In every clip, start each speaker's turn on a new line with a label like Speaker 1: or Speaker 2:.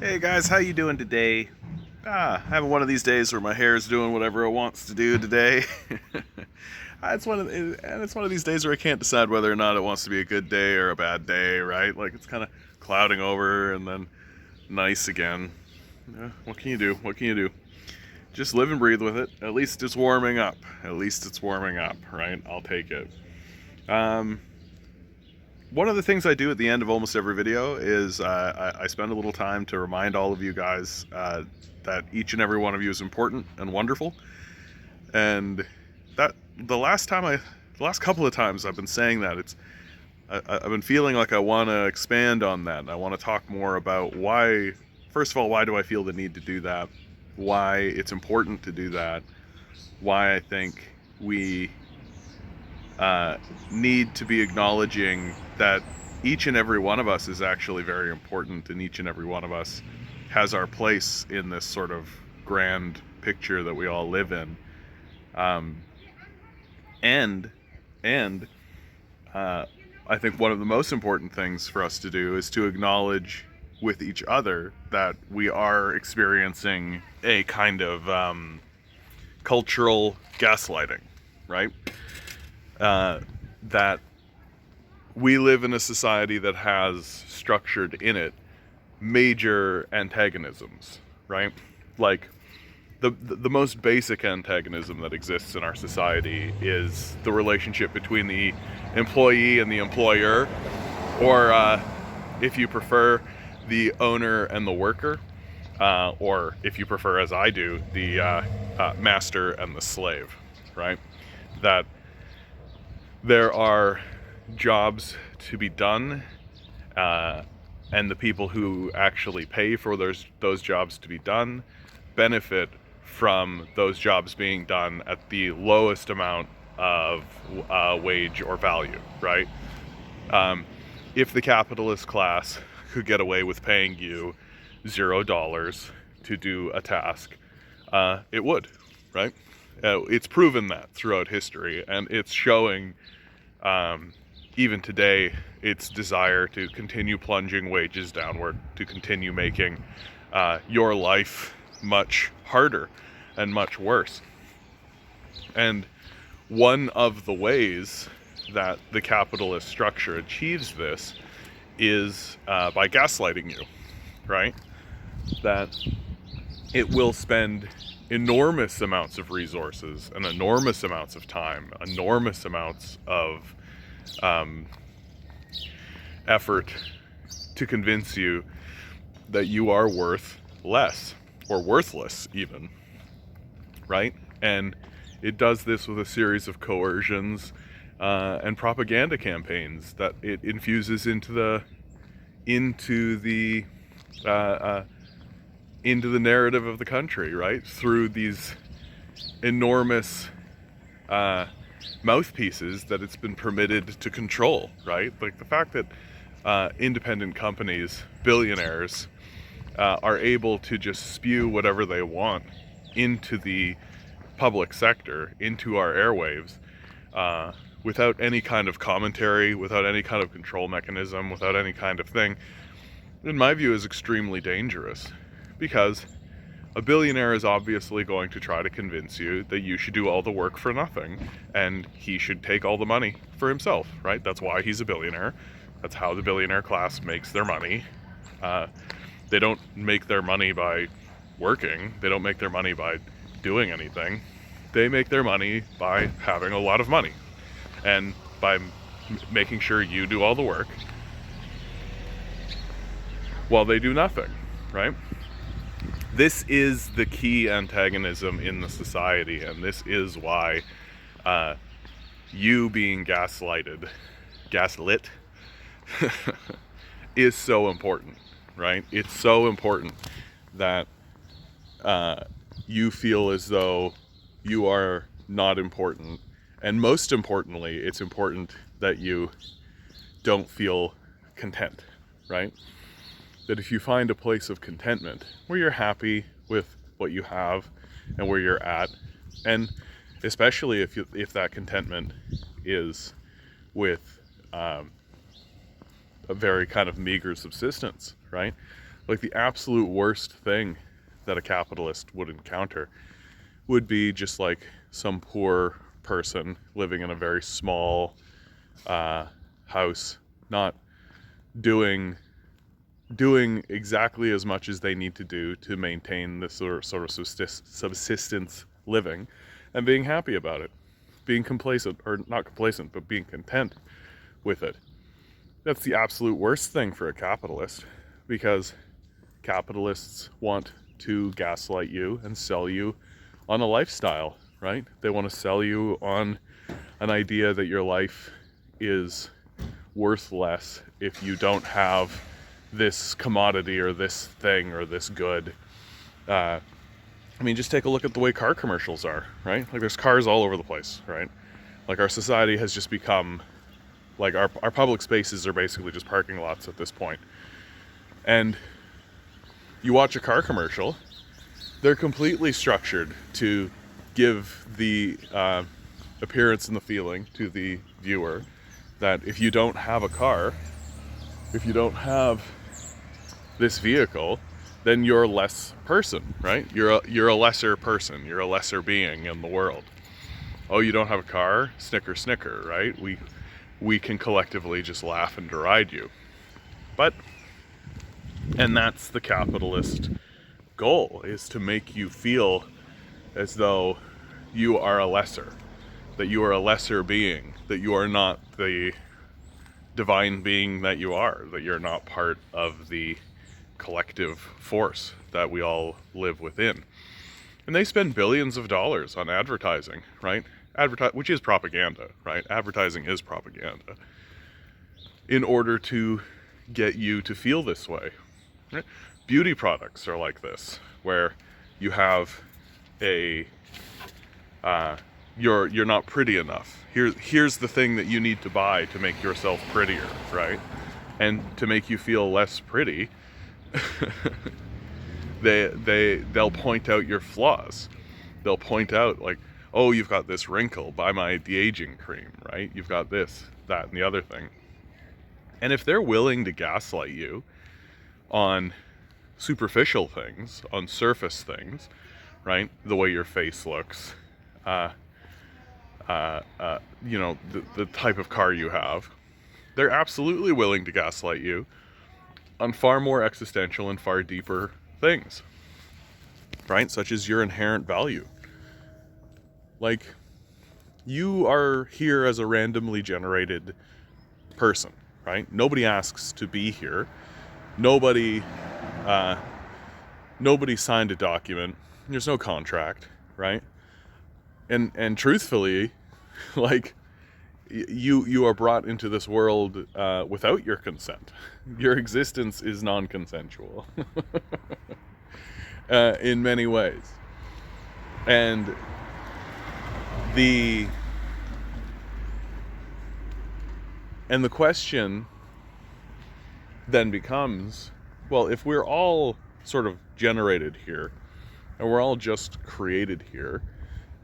Speaker 1: Hey guys, how you doing today? Having one of these days where my hair is doing whatever it wants to do today. It's one of these days where I can't decide whether or not it wants to be a good day or a bad day, right? Like it's kind of clouding over and then nice again. What can you do? What can you do? Just live and breathe with it. At least it's warming up. At least it's warming up, right? I'll take it. Um, One of the things I do at the end of almost every video is I spend a little time to remind all of you guys that each and every one of you is important and wonderful. And that the last couple of times I've been saying that, I've been feeling like I want to expand on that. I want to talk more about why. First of all, why do I feel the need to do that? Why it's important to do that? Why I think we need to be acknowledging that each and every one of us is actually very important, and each and every one of us has our place in this sort of grand picture that we all live in. Um, and and I think one of the most important things for us to do is to acknowledge with each other that we are experiencing a kind of cultural gaslighting, right? That we live in a society that has structured in it major antagonisms, right? Like the most basic antagonism that exists in our society is the relationship between the employee and the employer, or if you prefer, the owner and the worker, or if you prefer, as I do, the master and the slave, right? That there are jobs to be done, and the people who actually pay for those jobs to be done benefit from those jobs being done at the lowest amount of wage or value, right? If the capitalist class could get away with paying you $0 to do a task, it would, right? It's proven that throughout history, and it's showing even today its desire to continue plunging wages downward, to continue making your life much harder and much worse. And one of the ways that the capitalist structure achieves this is by gaslighting you, right? That it will spend enormous amounts of resources and enormous amounts of time, enormous amounts of effort to convince you that you are worth less or worthless even, right? And it does this with a series of coercions and propaganda campaigns that it infuses into the narrative of the country, right? Through these enormous mouthpieces that it's been permitted to control, right? Like the fact that independent companies, billionaires, are able to just spew whatever they want into the public sector, into our airwaves, without any kind of commentary, without any kind of control mechanism, without any kind of thing, in my view, is extremely dangerous. Because a billionaire is obviously going to try to convince you that you should do all the work for nothing, and he should take all the money for himself, right? That's why he's a billionaire. That's how the billionaire class makes their money. They don't make their money by working. They don't make their money by doing anything. They make their money by having a lot of money, and by making sure you do all the work while they do nothing, right? This is the key antagonism in the society, and this is why you being gaslit, is so important, right? It's so important that you feel as though you are not important, and most importantly, it's important that you don't feel content, right? That if you find a place of contentment where you're happy with what you have and where you're at, and especially if that contentment is with a very kind of meager subsistence, right? Like the absolute worst thing that a capitalist would encounter would be just like some poor person living in a very small house, not doing exactly as much as they need to do to maintain this sort of subsistence living, and being happy about it, being complacent, or not complacent, but being content with it. That's the absolute worst thing for a capitalist, because capitalists want to gaslight you and sell you on a lifestyle, right? They want to sell you on an idea that your life is worth less if you don't have this commodity or this thing or this good. I mean, just take a look at the way car commercials are, right? Like there's cars all over the place, right? Like our society has just become, like our public spaces are basically just parking lots at this point. And you watch a car commercial, they're completely structured to give the appearance and the feeling to the viewer that if you don't have a car, if you don't have this vehicle, then you're a less person, right? You're a lesser person. You're a lesser being in the world. Oh, you don't have a car? Snicker, snicker, right? We can collectively just laugh and deride you. And that's the capitalist goal, is to make you feel as though you are a lesser, that you are a lesser being, that you are not the divine being that you are, that you're not part of the collective force that we all live within. And they spend billions of dollars on advertising, right? Which is propaganda, right? Advertising is propaganda, in order to get you to feel this way. Right? Beauty products are like this, where you have a you're not pretty enough. Here's the thing that you need to buy to make yourself prettier, right? And to make you feel less pretty, they'll point out your flaws. They'll point out like, oh, you've got this wrinkle, buy my de-aging cream, right? You've got this, that, and the other thing. And if they're willing to gaslight you on superficial things, on surface things, right? The way your face looks, you know, the type of car you have, they're absolutely willing to gaslight you on far more existential and far deeper things, right? Such as your inherent value. Like, you are here as a randomly generated person, right? Nobody asks to be here. Nobody signed a document. There's no contract, right? And truthfully, like, you are brought into this world without your consent. Your existence is non-consensual in many ways. And the question then becomes, well, if we're all sort of generated here, and we're all just created here,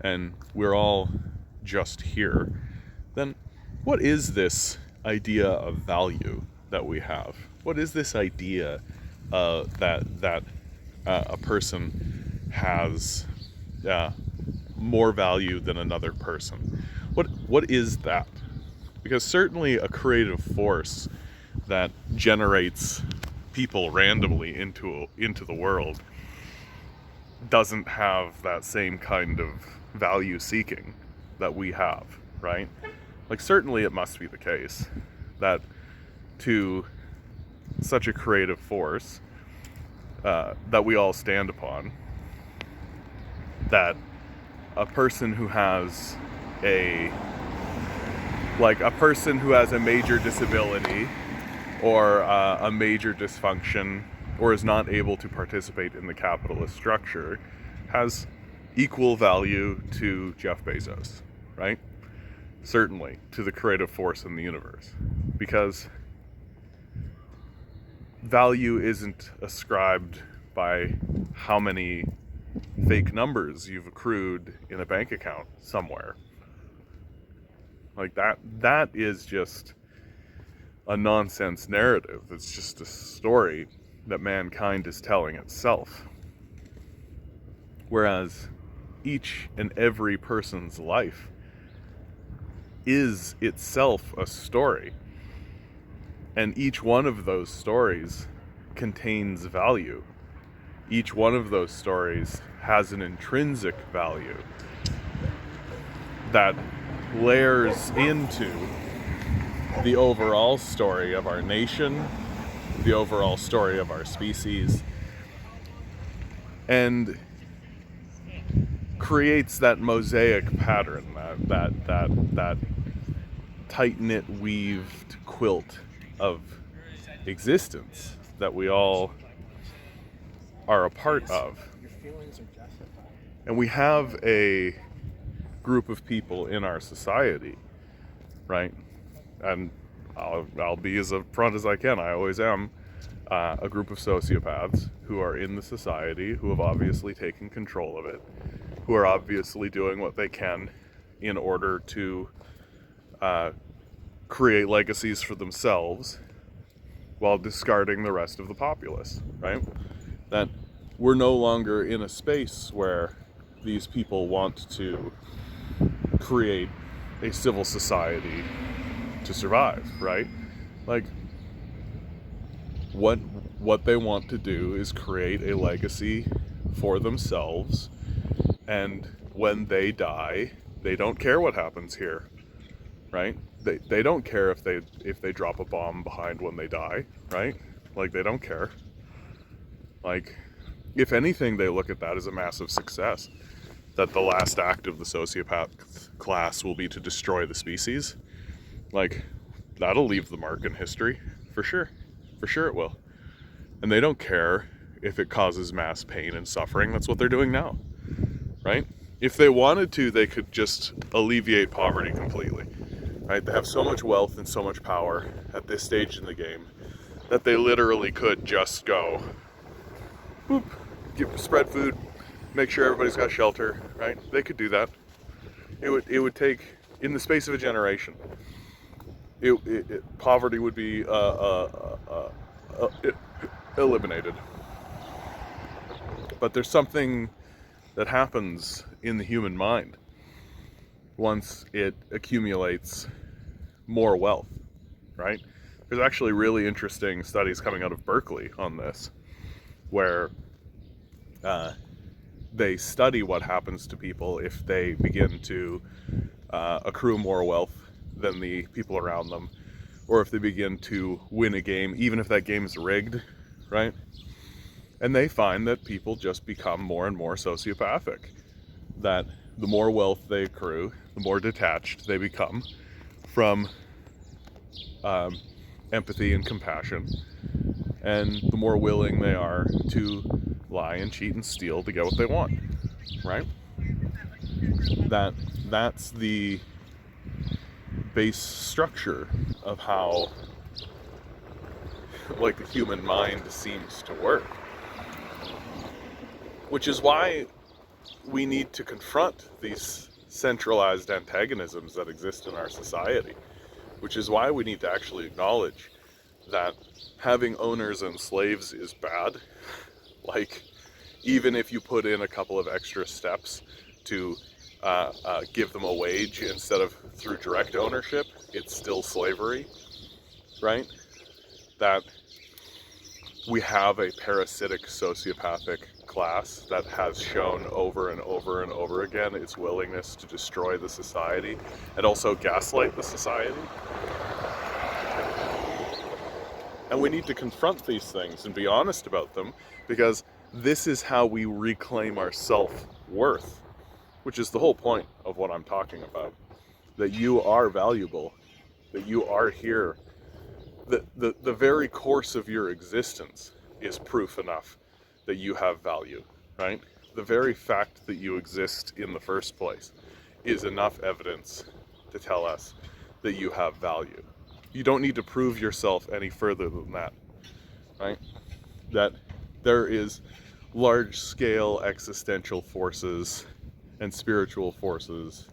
Speaker 1: and we're all just here, then what is this idea of value that we have? What is this idea that a person has more value than another person? What is that? Because certainly a creative force that generates people randomly into the world doesn't have that same kind of value seeking that we have, right? Like, certainly it must be the case that to such a creative force that we all stand upon, that a person who has a major disability or a major dysfunction, or is not able to participate in the capitalist structure, has equal value to Jeff Bezos, right? Certainly to the creative force in the universe, because value isn't ascribed by how many fake numbers you've accrued in a bank account somewhere. Like that is just a nonsense narrative. It's just a story that mankind is telling itself. Whereas each and every person's life is itself a story. And each one of those stories contains value. Each one of those stories has an intrinsic value that layers into the overall story of our nation, the overall story of our species, and creates that mosaic pattern, that tight-knit weaved quilt of existence that we all are a part of. And we have a group of people in our society, right? And I'll be as upfront as I can. I always am. A group of sociopaths who are in the society, who have obviously taken control of it, who are obviously doing what they can in order to create legacies for themselves while discarding the rest of the populace, right? That we're no longer in a space where these people want to create a civil society to survive, right? Like, what they want to do is create a legacy for themselves, and when they die, they don't care what happens here, right? They don't care if they drop a bomb behind when they die, right? Like, they don't care. Like, if anything, they look at that as a massive success, that the last act of the sociopath class will be to destroy the species. Like, that'll leave the mark in history, for sure it will. And they don't care if it causes mass pain and suffering. That's what they're doing now, right? If they wanted to, they could just alleviate poverty completely, right? They have so much wealth and so much power at this stage in the game that they literally could just go, boop, spread food, make sure everybody's got shelter, right? They could do that. It would take, in the space of a generation, poverty would be eliminated. But there's something that happens in the human mind once it accumulates more wealth, right? There's actually really interesting studies coming out of Berkeley on this, where they study what happens to people if they begin to accrue more wealth than the people around them, or if they begin to win a game, even if that game is rigged, right? And they find that people just become more and more sociopathic, that the more wealth they accrue, the more detached they become from empathy and compassion, and the more willing they are to lie and cheat and steal to get what they want, right? That's the base structure of how, like, the human mind seems to work. Which is why we need to confront these centralized antagonisms that exist in our society. Which is why we need to actually acknowledge that having owners and slaves is bad. Like, even if you put in a couple of extra steps to give them a wage instead of through direct ownership, it's still slavery, right? That we have a parasitic sociopathic class that has shown over and over and over again its willingness to destroy the society and also gaslight the society. And we need to confront these things and be honest about them, because this is how we reclaim our self-worth, which is the whole point of what I'm talking about. That you are valuable, that you are here. The very course of your existence is proof enough that you have value, right? The very fact that you exist in the first place is enough evidence to tell us that you have value. You don't need to prove yourself any further than that, right? That there is large-scale existential forces and spiritual forces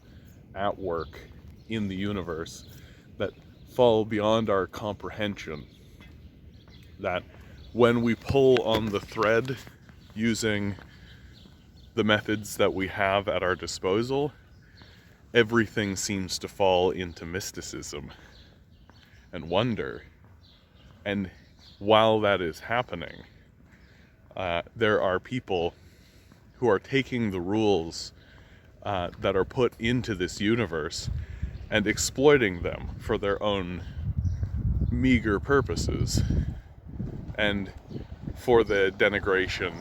Speaker 1: at work in the universe that fall beyond our comprehension, that when we pull on the thread using the methods that we have at our disposal, everything seems to fall into mysticism and wonder. And while that is happening, there are people who are taking the rules that are put into this universe and exploiting them for their own meager purposes and for the denigration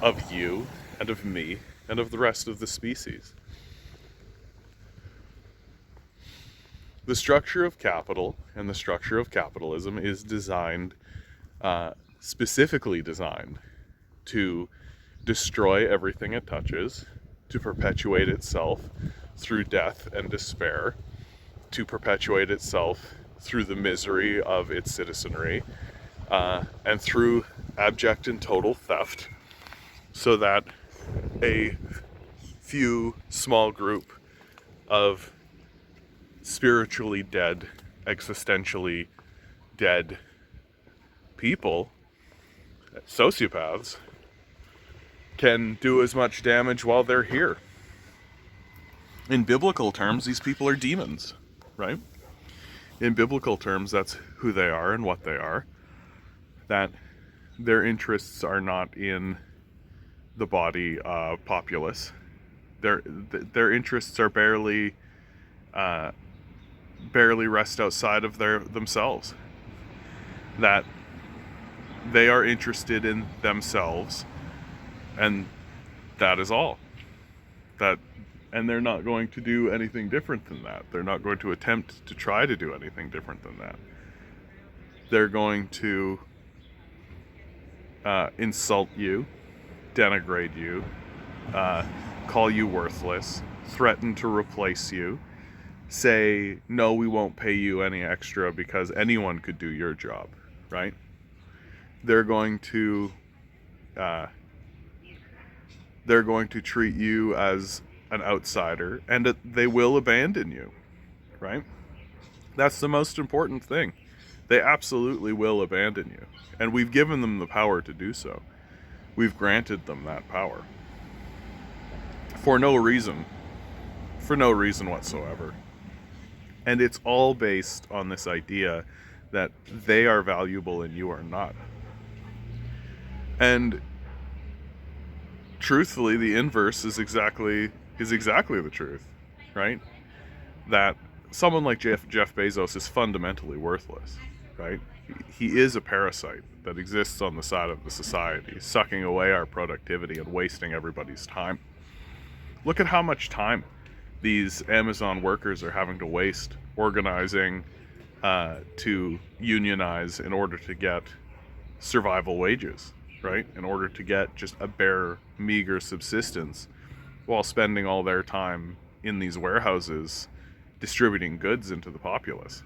Speaker 1: of you and of me and of the rest of the species. The structure of capital and the structure of capitalism is designed, specifically designed, to destroy everything it touches, to perpetuate itself through death and despair, to perpetuate itself through the misery of its citizenry, and through abject and total theft, so that a few small group of spiritually dead, existentially dead people, sociopaths, can do as much damage while they're here. In biblical terms, these people are demons, right? In biblical terms, that's who they are and what they are. That their interests are not in the body populace. Their interests are barely rest outside of themselves. That they are interested in themselves, and that is all. And they're not going to do anything different than that. They're not going to attempt to try to do anything different than that. They're going to insult you, denigrate you, call you worthless, threaten to replace you, say, no, we won't pay you any extra because anyone could do your job, right? They're going to treat you as an outsider, and they will abandon you, right? That's the most important thing. They absolutely will abandon you, and we've given them the power to do so. We've granted them that power for no reason whatsoever. And it's all based on this idea that they are valuable and you are not. And truthfully, the inverse is exactly the truth, right? That someone like Jeff Bezos is fundamentally worthless, right? He is a parasite that exists on the side of the society, sucking away our productivity and wasting everybody's time. Look at how much time these Amazon workers are having to waste organizing to unionize in order to get survival wages, right? In order to get just a bare, meager subsistence, while spending all their time in these warehouses distributing goods into the populace,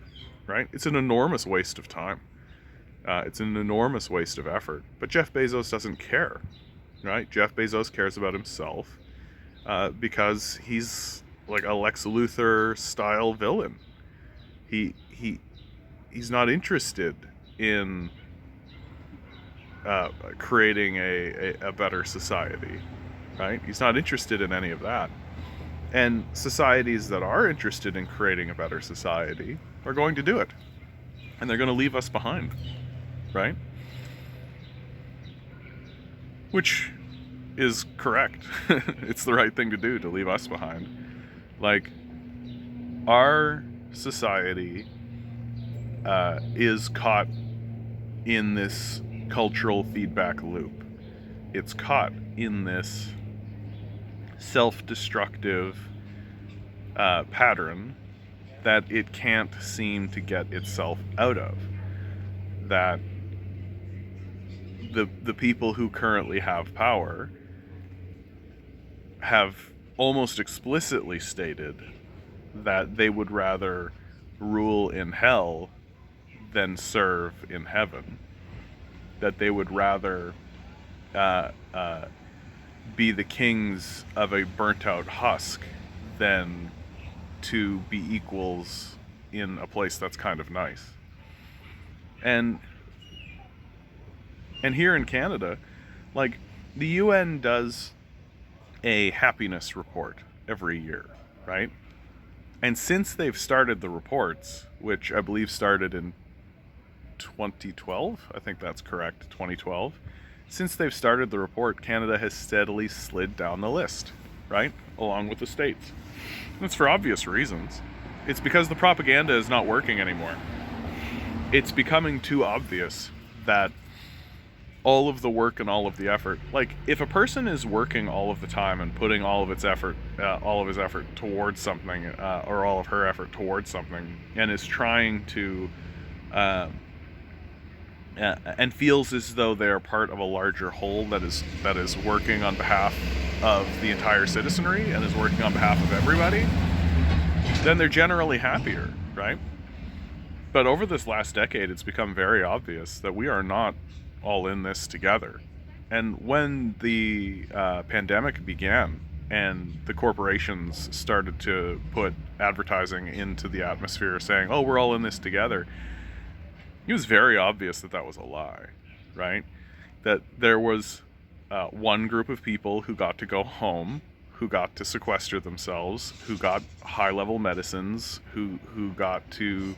Speaker 1: right? It's an enormous waste of time. It's an enormous waste of effort. But Jeff Bezos doesn't care, right? Jeff Bezos cares about himself because he's like a Lex Luthor style villain. He's not interested in creating a better society, right? He's not interested in any of that. And societies that are interested in creating a better society are going to do it. And they're going to leave us behind, right? Which is correct. It's the right thing to do, to leave us behind. Like, our society is caught in this cultural feedback loop. It's caught in this self-destructive pattern that it can't seem to get itself out of. That the people who currently have power have almost explicitly stated that they would rather rule in hell than serve in heaven. That they would rather be the kings of a burnt-out husk than to be equals in a place that's kind of nice. And And here in Canada, like, the UN does a happiness report every year, right? And since they've started the reports, which I believe started in 2012, I think that's correct, 2012, since they've started the report, Canada has steadily slid down the list, right? Along with the states. And it's for obvious reasons. It's because the propaganda is not working anymore. It's becoming too obvious that all of the work and all of the effort, like, if a person is working all of the time and putting all of his effort towards something, or all of her effort towards something, and is trying to and feels as though they are part of a larger whole that is working on behalf of the entire citizenry and is working on behalf of everybody, then they're generally happier, right? But over this last decade, it's become very obvious that we are not all in this together. And when the pandemic began and the corporations started to put advertising into the atmosphere saying, oh, we're all in this together, it was very obvious that that was a lie, right? That there was one group of people who got to go home, who got to sequester themselves, who got high-level medicines, who got to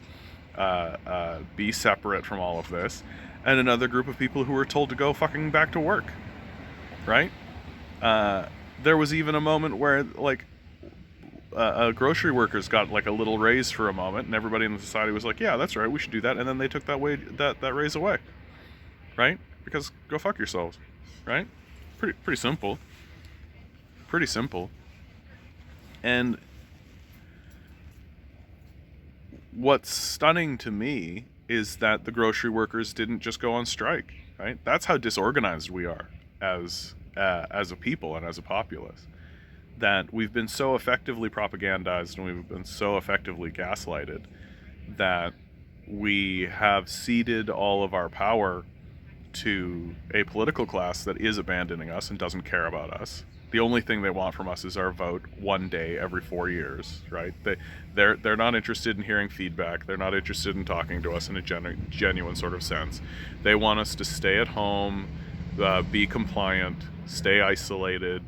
Speaker 1: be separate from all of this, and another group of people who were told to go fucking back to work, right? There was even a moment where, like, grocery workers got like a little raise for a moment, and everybody in the society was like, yeah, that's right, we should do that, and then they took that raise away, right? Because go fuck yourselves, right? Pretty simple. And what's stunning to me is that the grocery workers didn't just go on strike, right? That's how disorganized we are as a people and as a populace. That we've been so effectively propagandized and we've been so effectively gaslighted that we have ceded all of our power to a political class that is abandoning us and doesn't care about us. The only thing they want from us is our vote one day every 4 years, right? They're not interested in hearing feedback. They're not interested in talking to us in a genuine sort of sense. They want us to stay at home, be compliant, stay isolated,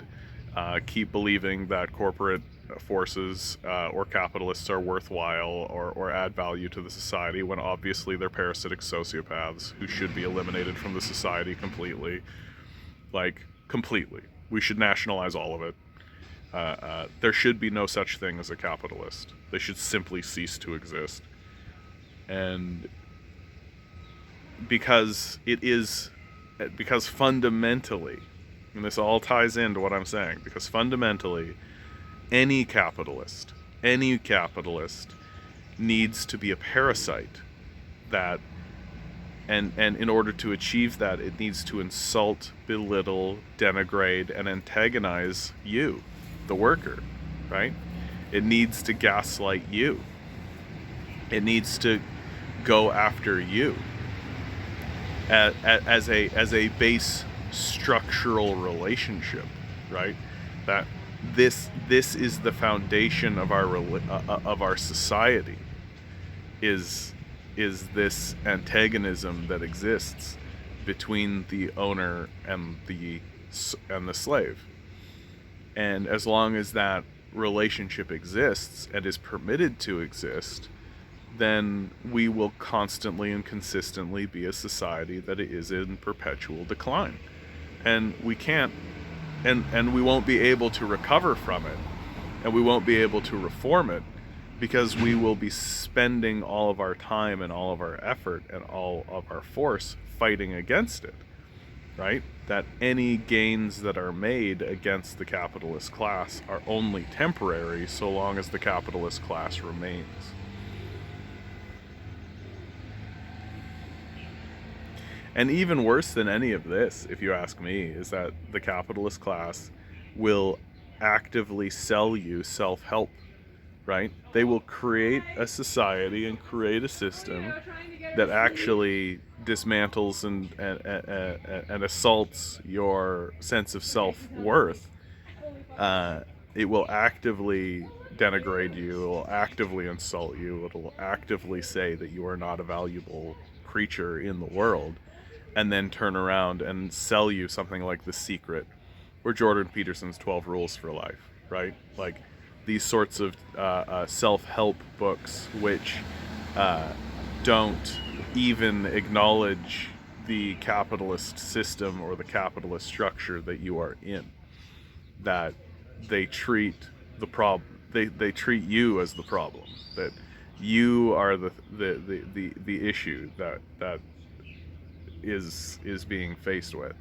Speaker 1: keep believing that corporate forces or capitalists are worthwhile or add value to the society, when obviously they're parasitic sociopaths who should be eliminated from the society completely. Like, completely. We should nationalize all of it. There should be no such thing as a capitalist. They should simply cease to exist. And because fundamentally, and this all ties into what I'm saying, because fundamentally, any capitalist needs to be a parasite that, and in order to achieve that, it needs to insult, belittle, denigrate, and antagonize you, the worker, right? It needs to gaslight you. It needs to go after you as a base structural relationship, right? That this is the foundation of our society, is this antagonism that exists between the owner and the slave. And as long as that relationship exists and is permitted to exist, then we will constantly and consistently be a society that is in perpetual decline. And we can't, and we won't be able to recover from it, and we won't be able to reform it, because we will be spending all of our time and all of our effort and all of our force fighting against it, right? That any gains that are made against the capitalist class are only temporary so long as the capitalist class remains. And even worse than any of this, if you ask me, is that the capitalist class will actively sell you self-help, right? They will create a society and create a system that actually dismantles and assaults your sense of self-worth. It will actively denigrate you, it will actively insult you, it will actively say that you are not a valuable creature in the world. and then turn around and sell you something like The Secret or Jordan Peterson's 12 Rules for Life, right? Like these sorts of self-help books which don't even acknowledge the capitalist system or the capitalist structure that you are in. That they treat the problem, they treat you as the problem. That you are the issue that is being faced with.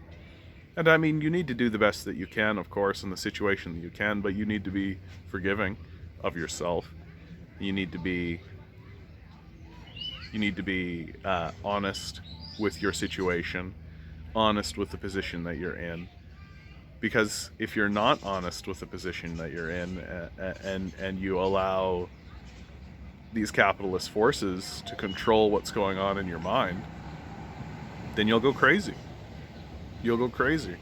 Speaker 1: And I mean, you need to do the best that you can, of course, in the situation that you can, but you need to be forgiving of yourself. You need to be honest with your situation, honest with the position that you're in. Because if you're not honest with the position that you're in, and you allow these capitalist forces to control what's going on in your mind, then you'll go crazy. You'll go crazy.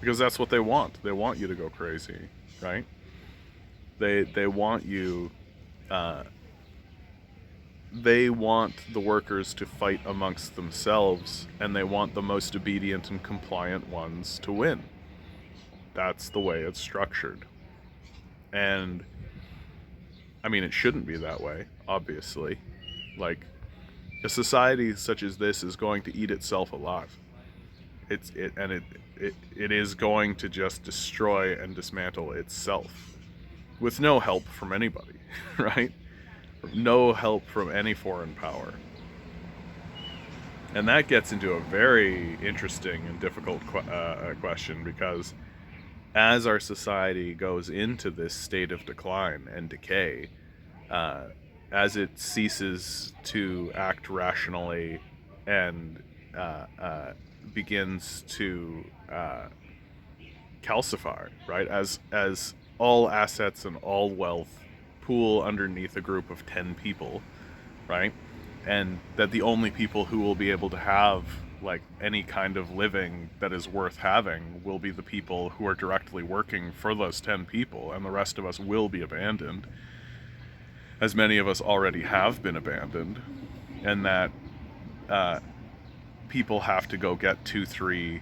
Speaker 1: Because that's what they want. They want you to go crazy, right? They want you... they want the workers to fight amongst themselves, and they want the most obedient and compliant ones to win. That's the way it's structured. And I mean, it shouldn't be that way, obviously. Like, a society such as this is going to eat itself alive. It is going to just destroy and dismantle itself with no help from anybody, right? No help from any foreign power. And that gets into a very interesting and difficult question, because as our society goes into this state of decline and decay, as it ceases to act rationally and begins to calcify, right? As all assets and all wealth pool underneath a group of 10 people, right? And that the only people who will be able to have like any kind of living that is worth having will be the people who are directly working for those 10 people, and the rest of us will be abandoned, as many of us already have been abandoned, and that people have to go get 2-3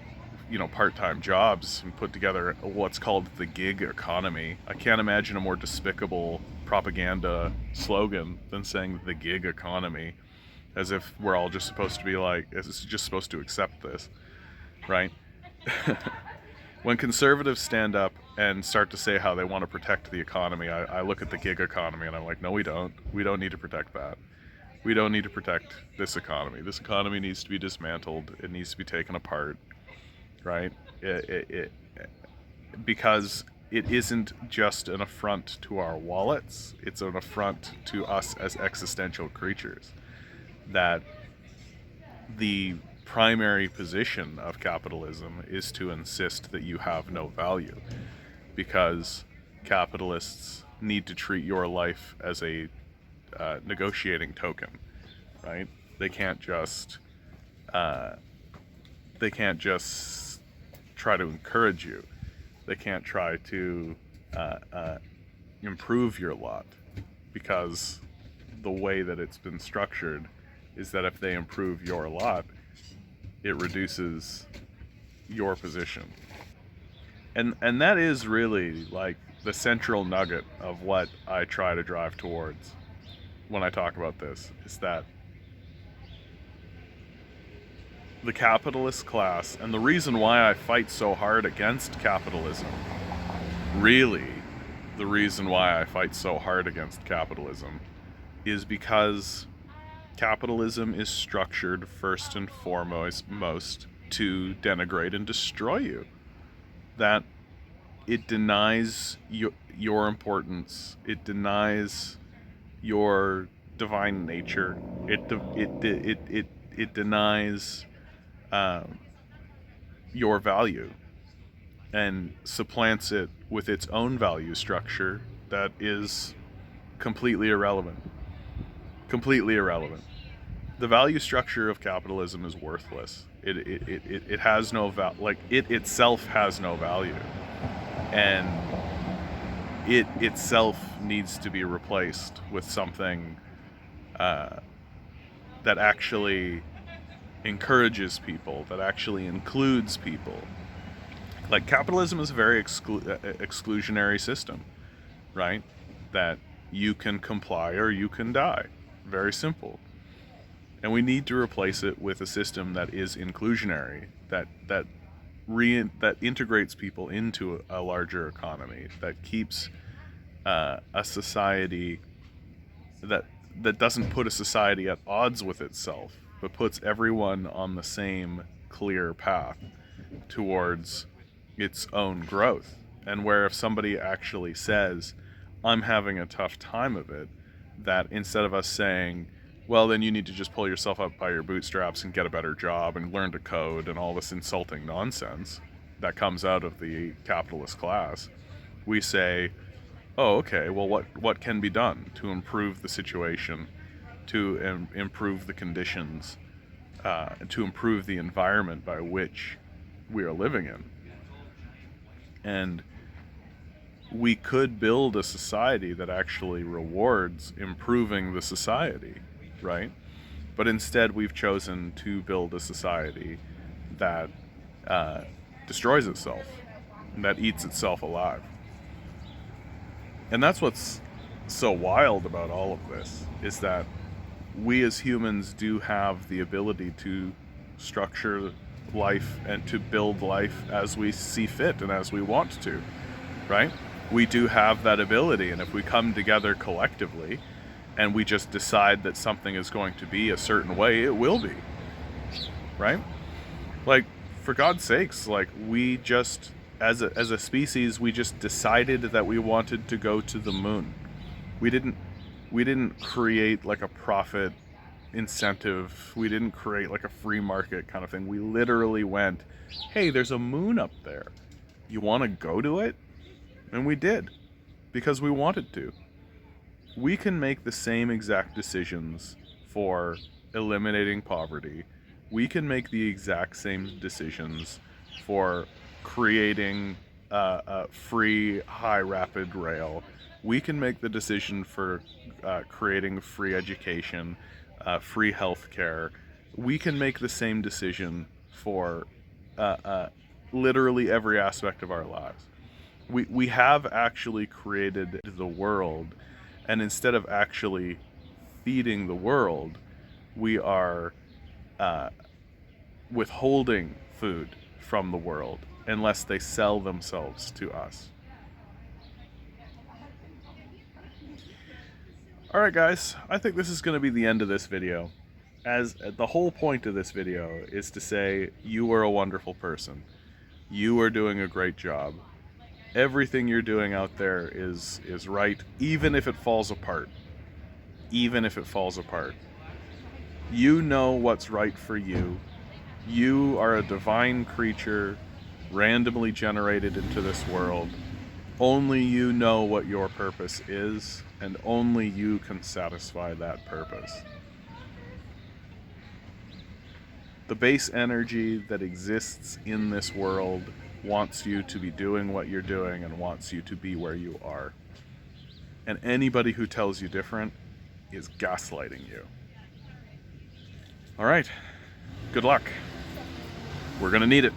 Speaker 1: part-time jobs and put together what's called the gig economy. I can't imagine a more despicable propaganda slogan than saying the gig economy, as if we're all just supposed to be like, it's just supposed to accept this, right? When conservatives stand up and start to say how they want to protect the economy, I look at the gig economy and I'm like, no, we don't. We don't need to protect that. We don't need to protect this economy. This economy needs to be dismantled. It needs to be taken apart, right? Because it isn't just an affront to our wallets. It's an affront to us as existential creatures. That the primary position of capitalism is to insist that you have no value, because capitalists need to treat your life as a negotiating token, right? They can't just try to encourage you. They can't try to improve your lot, because the way that it's been structured is that if they improve your lot, it reduces your position. And that is really like the central nugget of what I try to drive towards when I talk about this, is that the capitalist class, and the reason why I fight so hard against capitalism, really the reason why I fight so hard against capitalism, is because capitalism is structured first and foremost to denigrate and destroy you. That it denies your importance. It denies your divine nature. It denies your value, and supplants it with its own value structure that is completely irrelevant. Completely irrelevant. The value structure of capitalism is worthless. It has no value. Like, it itself has no value, and it itself needs to be replaced with something that actually encourages people, that actually includes people. Like, capitalism is a very exclusionary system, right? That you can comply or you can die. Very simple. And we need to replace it with a system that is inclusionary, that integrates people into a larger economy, that keeps a society that doesn't put a society at odds with itself, but puts everyone on the same clear path towards its own growth. And where if somebody actually says, I'm having a tough time of it, that instead of us saying, well, then you need to just pull yourself up by your bootstraps and get a better job and learn to code and all this insulting nonsense that comes out of the capitalist class, we say, oh, okay, well, what can be done to improve the situation, to improve the conditions, to improve the environment by which we are living in? And we could build a society that actually rewards improving the society, right? But instead we've chosen to build a society that destroys itself, that eats itself alive. And that's what's so wild about all of this, is that we as humans do have the ability to structure life and to build life as we see fit and as we want to, right? We do have that ability, and if we come together collectively and we just decide that something is going to be a certain way, it will be, right? Like, for God's sakes, like, we just, as a species, we just decided that we wanted to go to the moon. We didn't create like a profit incentive. We didn't create like a free market kind of thing. We literally went, hey, there's a moon up there. You want to go to it? And we did, because we wanted to. We can make the same exact decisions for eliminating poverty. We can make the exact same decisions for creating a free high rapid rail. We can make the decision for creating free education, free healthcare. We can make the same decision for literally every aspect of our lives. We have actually created the world, and instead of actually feeding the world, we are withholding food from the world unless they sell themselves to us. Alright guys, I think this is going to be the end of this video. As the whole point of this video is to say, you are a wonderful person. You are doing a great job. Everything you're doing out there is right, even if it falls apart. Even if it falls apart. You know what's right for you. You are a divine creature, randomly generated into this world. Only you know what your purpose is, and only you can satisfy that purpose. The base energy that exists in this world wants you to be doing what you're doing and wants you to be where you are. And anybody who tells you different is gaslighting you. All right, good luck. We're gonna need it.